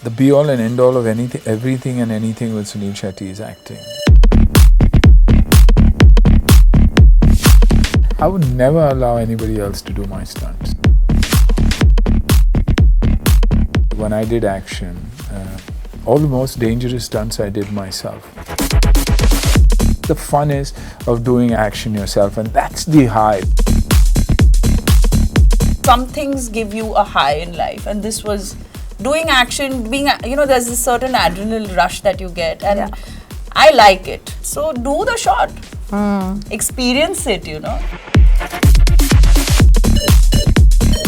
The be-all and end-all of anything, everything and anything with Suniel Shetty is acting. I would never allow anybody else to do my stunts. When I did action, all the most dangerous stunts I did myself. The fun is of doing action yourself, and that's the high. Some things give you a high in life, and this was doing action, being, there's a certain adrenaline rush that you get, and I like it. So do the shot, experience it,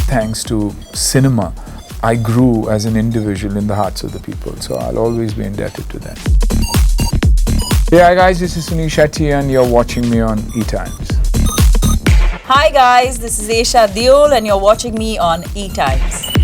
Thanks to cinema, I grew as an individual in the hearts of the people, so I'll always be indebted to them. Hey, hi guys, this is Suniel Shetty and you're watching me on ETimes. Hi guys, this is Esha Deol and you're watching me on ETimes.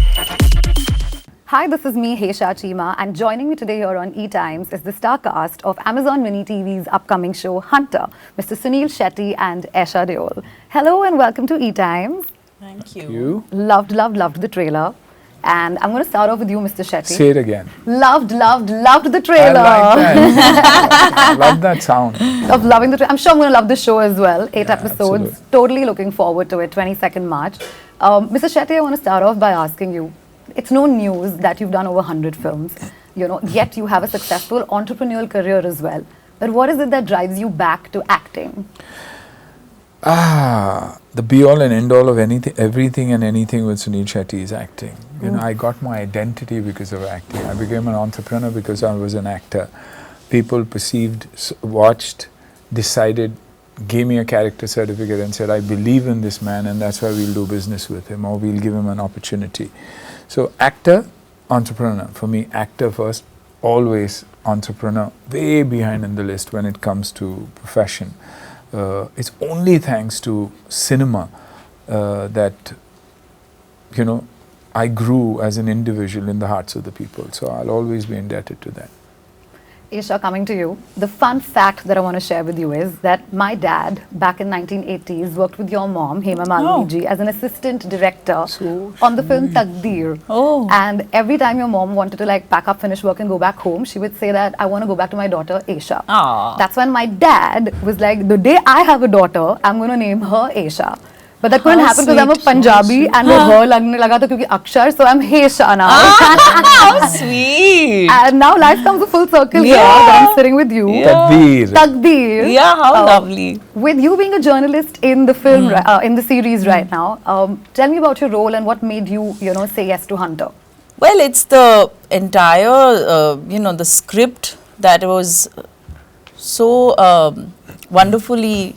Hi, this is me, Esha Chima, and joining me today here on ETimes is the star cast of Amazon Mini TV's upcoming show Hunter, Mr. Suniel Shetty and Esha Deol. Hello and welcome to ETimes. Thank you. Thank you. Loved the trailer. And I'm going to start off with you, Mr. Shetty. Say it again. Loved the trailer. I like that. Love that sound. Of loving the trailer. I'm sure I'm going to love the show as well. 8 episodes. Absolutely. Totally looking forward to it. 22nd March. Mr. Shetty, I want to start off by asking you, it's no news that you've done over 100 films, yet you have a successful entrepreneurial career as well. But what is it that drives you back to acting? The be-all and end-all of everything and anything with Suniel Shetty is acting. I got my identity because of acting. I became an entrepreneur because I was an actor. People perceived, watched, decided, gave me a character certificate and said, I believe in this man and that's why we'll do business with him or we'll give him an opportunity. So actor, entrepreneur. For me, actor first, always entrepreneur, way behind in the list when it comes to profession. It's only thanks to cinema that, I grew as an individual in the hearts of the people. So I'll always be indebted to that. Esha, coming to you, the fun fact that I want to share with you is that my dad, back in 1980s, worked with your mom, Hema Malini ji, as an assistant director on the film Takdeer. And every time your mom wanted to pack up, finish work and go back home, she would say that, I want to go back to my daughter, Esha. That's when my dad was like, the day I have a daughter, I'm going to name her Esha. But that couldn't happen because I'm a Punjabi and the her lagne laga tha kyunki Akshar, so I'm Esha now. How sweet! And now life comes a full circle here that I'm sitting with you. Takdeer. Yeah, how lovely. With you being a journalist in the film, in the series right now, tell me about your role and what made you, say yes to Hunter. Well, it's the entire, the script that was so wonderfully,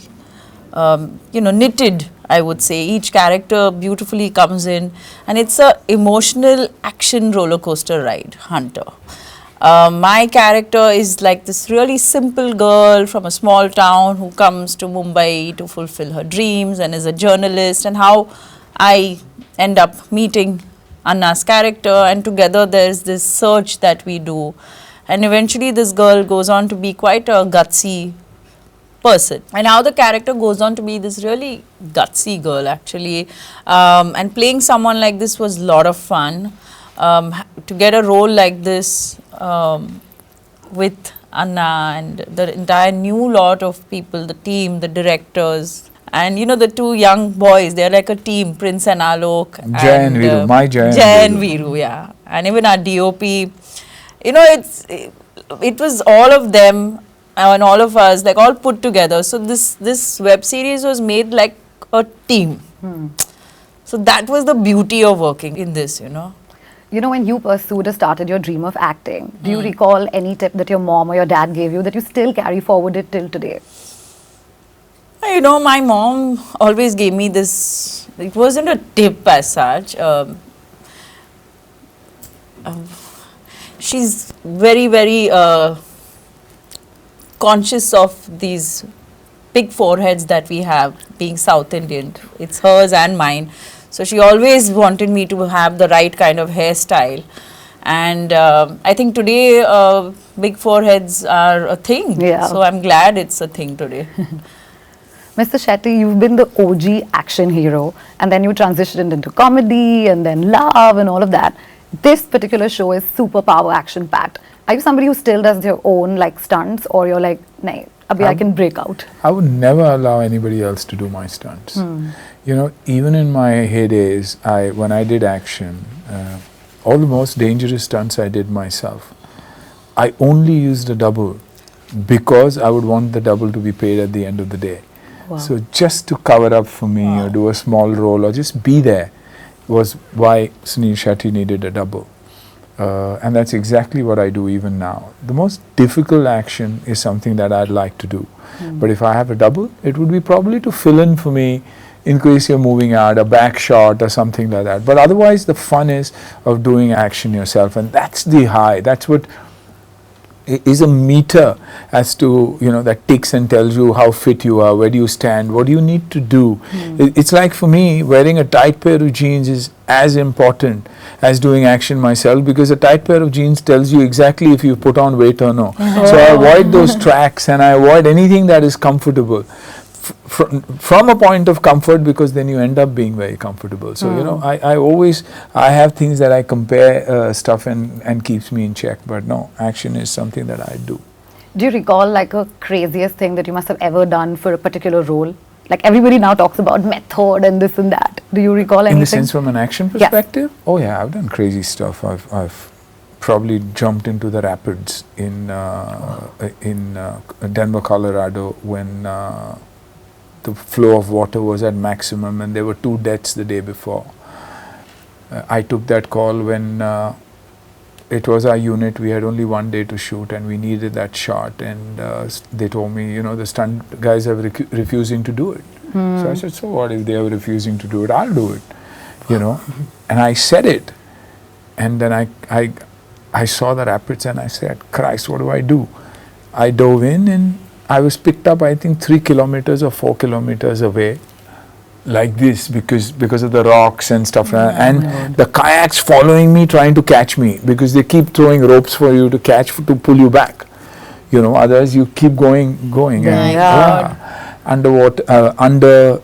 knitted, I would say. Each character beautifully comes in and it's a emotional action roller coaster ride, Hunter. My character is like this really simple girl from a small town who comes to Mumbai to fulfill her dreams and is a journalist, and how I end up meeting Anna's character, and together there's this search that we do, and eventually this girl goes on to be quite a gutsy person, and how the character goes on to be this really gutsy girl actually, and playing someone like this was a lot of fun. To get a role like this with Anna and the entire new lot of people, the team, the directors, and the two young boys, they're like a team, Prince and Alok Jay and Viru, my Jay and Viru, yeah, and even our DOP, it was all of them and all of us, all put together. So this web series was made like a team. So that was the beauty of working in this, When you pursued or started your dream of acting, do you recall any tip that your mom or your dad gave you that you still carry forward it till today? My mom always gave me this, it wasn't a tip as such. She's very, very conscious of these big foreheads that we have, being South Indian. It's hers and mine. So she always wanted me to have the right kind of hairstyle. And I think today big foreheads are a thing. So I'm glad it's a thing today. Mr. Shetty, you've been the OG action hero, and then you transitioned into comedy and then love and all of that. this particular show is super power action packed. Are you somebody who still does your own like stunts, or you're like, nah, abhi I can break out? I would never allow anybody else to do my stunts. You know, even in my heydays, when I did action, all the most dangerous stunts I did myself. I only used a double because I would want the double to be paid at the end of the day. Wow. So just to cover up for me or do a small role or just be there was why Suniel Shetty needed a double. And that's exactly what I do even now. The most difficult action is something that I'd like to do. But if I have a double, it would be probably to fill in for me in case you're moving out, a back shot or something like that. But otherwise, the fun is of doing action yourself. And that's the high. That's what is a meter as to, you know, that ticks and tells you how fit you are, where do you stand, what do you need to do. It's like for me, wearing a tight pair of jeans is as important as doing action myself, because a tight pair of jeans tells you exactly if you put on weight or no. So I avoid those tracks and I avoid anything that is comfortable. From a point of comfort, because then you end up being very comfortable. So, you know, I have things that I compare stuff and keeps me in check, but no, action is something that I do. Do you recall like a craziest thing that you must have ever done for a particular role? Like everybody now talks about method and this and that. Do you recall anything? In the sense from an action perspective? Yes. Oh yeah, I've done crazy stuff. I've probably jumped into the rapids in Denver, Colorado when the flow of water was at maximum and there were 2 deaths the day before. I took that call when it was our unit, we had only 1 day to shoot and we needed that shot, and they told me, you know, the stunt guys are refusing to do it. So I said, so what if they are refusing to do it? I'll do it, you know. And I said it, and then I saw the rapids and I said, Christ, what do? I dove in and I was picked up, I think 3 kilometers or 4 kilometers away, like this, because of the rocks and stuff, and the kayaks following me, trying to catch me, because they keep throwing ropes for you to catch, to pull you back, you know, otherwise you keep going and underwater, under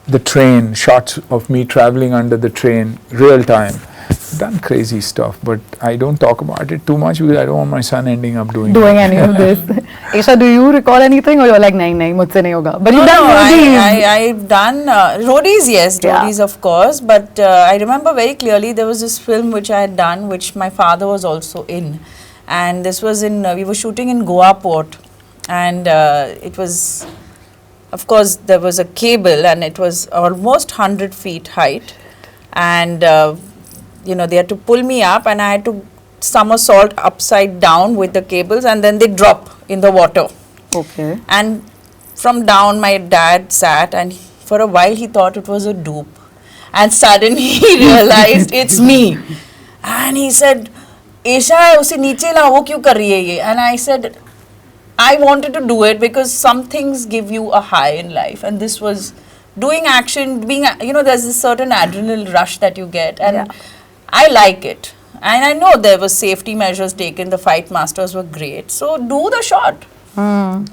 the train, shots of me traveling under the train, real time. Done crazy stuff, but I don't talk about it too much because I don't want my son ending up doing any of this. Esha, do you recall anything, or you're like, nahi, mujhse nahi hoga? But you've done roadies. I've done roadies, yes, roadies of course. But I remember very clearly there was this film which I had done, which my father was also in, and this was in we were shooting in Goa port, and it was, of course, there was a cable, and it was almost 100 feet height, and you know, they had to pull me up and I had to somersault upside down with the cables, and then they drop in the water. Okay. And from down my dad sat, and for a while he thought it was a dupe, and suddenly he realized it's me, and he said, Esha, usse niche la, wo kyun kar rahi hai ye? And I said, I wanted to do it because some things give you a high in life, and this was doing action, being, you know, there's a certain adrenaline rush that you get, and I like it. And I know there were safety measures taken, the fight masters were great. So do the shot.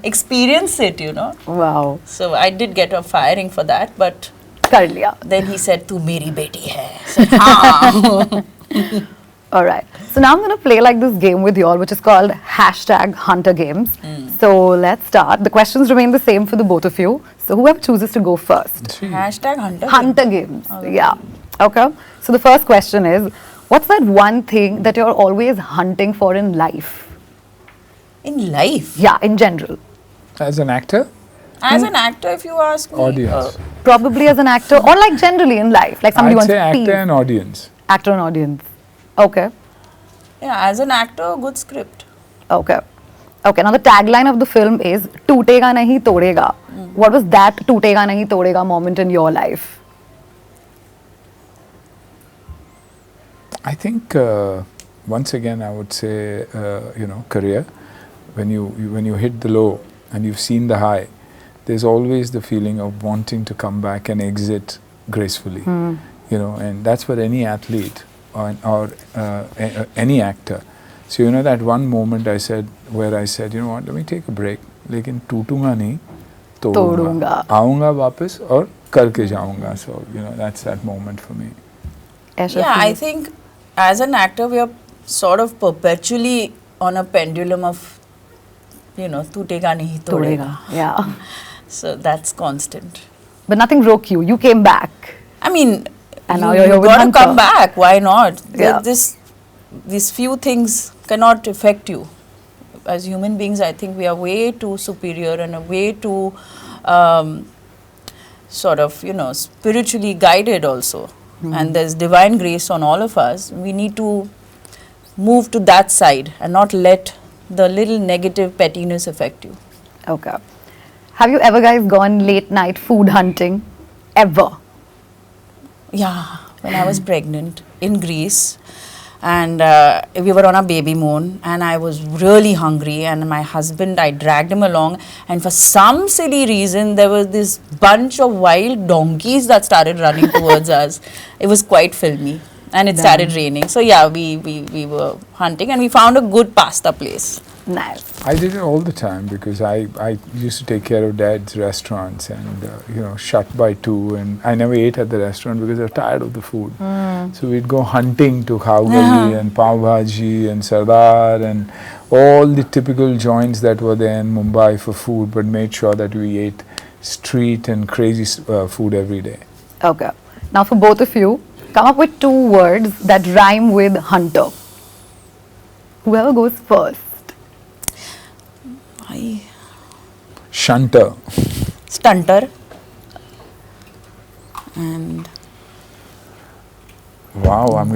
Experience it, you know. Wow. So I did get a firing for that, but then he said, tu meri beti hai. I said, haan. Alright. So now I'm going to play like this game with you all, which is called #HunterGames. So let's start. The questions remain the same for the both of you. So whoever chooses to go first. #HunterGames. Okay. Yeah. Okay. So the first question is, what's that one thing that you're always hunting for in life? In life? Yeah, in general. As an actor? As an actor, if you ask me. Audience. Probably as an actor, or like generally in life, like somebody I'd wants say to actor and audience. Actor and audience. Okay. Yeah, as an actor, good script. Okay. Okay, now the tagline of the film is "Tootega nahi todega." What was that "Tootega nahi todega" moment in your life? I think once again I would say you know, career. When you hit the low and you've seen the high, there's always the feeling of wanting to come back and exit gracefully. You know, and that's for any athlete or any actor. So you know that one moment where I said, you know what, let me take a break. लेकिन टूटूंगा नहीं, तोड़ूंगा, आऊंगा वापस और करके जाऊंगा. So you know, that's that moment for me. Yeah, I think as an actor, we are sort of perpetually on a pendulum of, tutega nahi todega. Yeah. So that's constant. But nothing broke you. You came back. I mean, And you, now you're here with got to Hunter. come back. Why not? Yeah. These few things cannot affect you. As human beings, I think we are way too superior and way too spiritually guided also. And there's divine grace on all of us. We need to move to that side and not let the little negative pettiness affect you. Okay. Have you ever guys gone late night food hunting? Ever? Yeah, when I was pregnant in Greece, and we were on a baby moon, and I was really hungry, and my husband, I dragged him along, and for some silly reason there was this bunch of wild donkeys that started running towards us. It was quite filmy, and it started raining. So yeah, we were hunting, and we found a good pasta place. Nice. I did it all the time because I used to take care of Dad's restaurants and shut by 2, and I never ate at the restaurant because I was tired of the food. So we'd go hunting to Khao Gali and Pav Bhaji and Sardar and all the typical joints that were there in Mumbai for food, but made sure that we ate street and crazy food every day. Okay. Now for both of you, come up with 2 words that rhyme with hunter. Whoever goes first. Shunter. Stunter. And Wow, I'm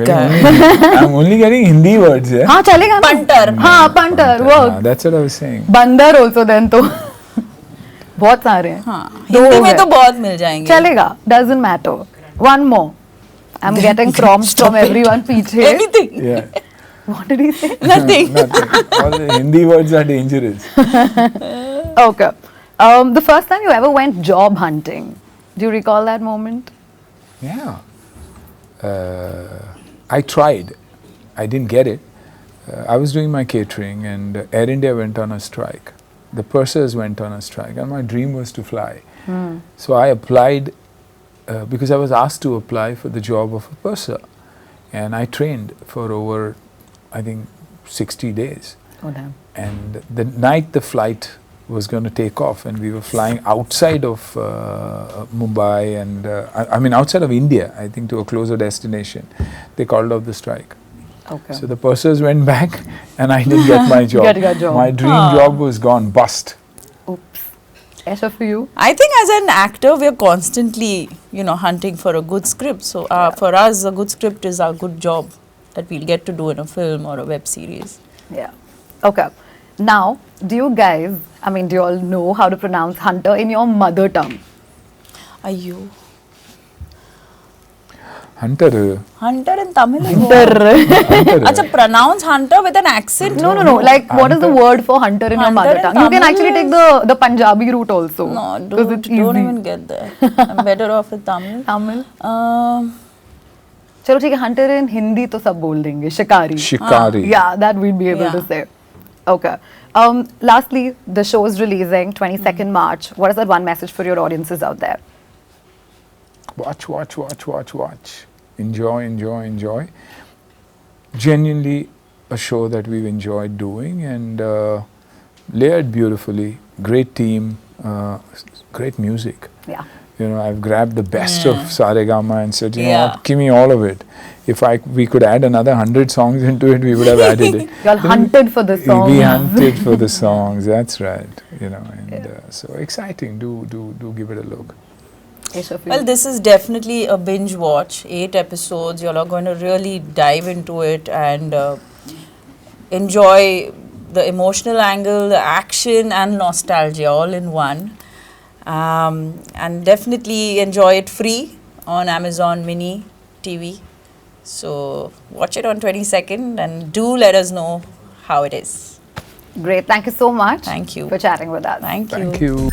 only getting Hindi words here. हाँ चलेगा ना? Punter. हाँ punter work. That's what I was saying. बंदर also then तो बहुत सारे हैं. हाँ, दो हिंदी में है. तो बहुत मिल जाएंगे. चलेगा. Doesn't matter. One more. I'm getting prompts Stop from it. everyone पीछे. Anything. Yeah. What did he say? Nothing. Nothing. All the Hindi words are dangerous. Okay. The first time you ever went job hunting, do you recall that moment? Yeah. I tried. I didn't get it. I was doing my catering and Air India went on a strike. The pursers went on a strike and my dream was to fly. So I applied because I was asked to apply for the job of a purser. And I trained for over, I think, 60 days. Oh damn. And the night the flight was going to take off and we were flying outside of Mumbai and I mean outside of India, I think to a closer destination, they called off the strike. Okay. So the pursers went back and I didn't get my job. Get your job. My dream job was gone, bust. Oops. Esha, for you? I think as an actor, we are constantly, hunting for a good script. So for us, a good script is our good job that we'll get to do in a film or a web series. Yeah. Okay. Now, do you all know how to pronounce hunter in your mother tongue? Ayyo. Hunter. Hunter in Tamil is Hunter. Acha, pronounce hunter with an accent? No. Like, what is the word for hunter in your mother Hunter in tongue? You can Tamil actually take is- the Punjabi route also. No, 'Cause it's don't easy. even get there. I'm better off with Tamil. Tamil. चलो ठीक है, hunter in Hindi तो सब बोल देंगे. Shikari. Shikari. Yeah, that we'd be able to Yeah. say. Okay. Lastly, the show is releasing 22nd March. What is that one message for your audiences out there? Watch. Enjoy. Genuinely a show that we've enjoyed doing and layered beautifully. Great team, great music. Yeah. I've grabbed the best of Saregama and said, you know Yeah. what, give me all of it. If we could add another 100 songs into it, we would have added it. You all hunted for the song. We hunted for the songs, that's right. So exciting. Do give it a look. Esha, for Well, you. this is definitely a binge watch. 8 episodes. You all are going to really dive into it and enjoy the emotional angle, the action and nostalgia all in one. And definitely enjoy it free on Amazon Mini TV. So watch it on 22nd and do let us know how it is. Great. Thank you so much. Thank you. For chatting with us. Thank you. Thank you.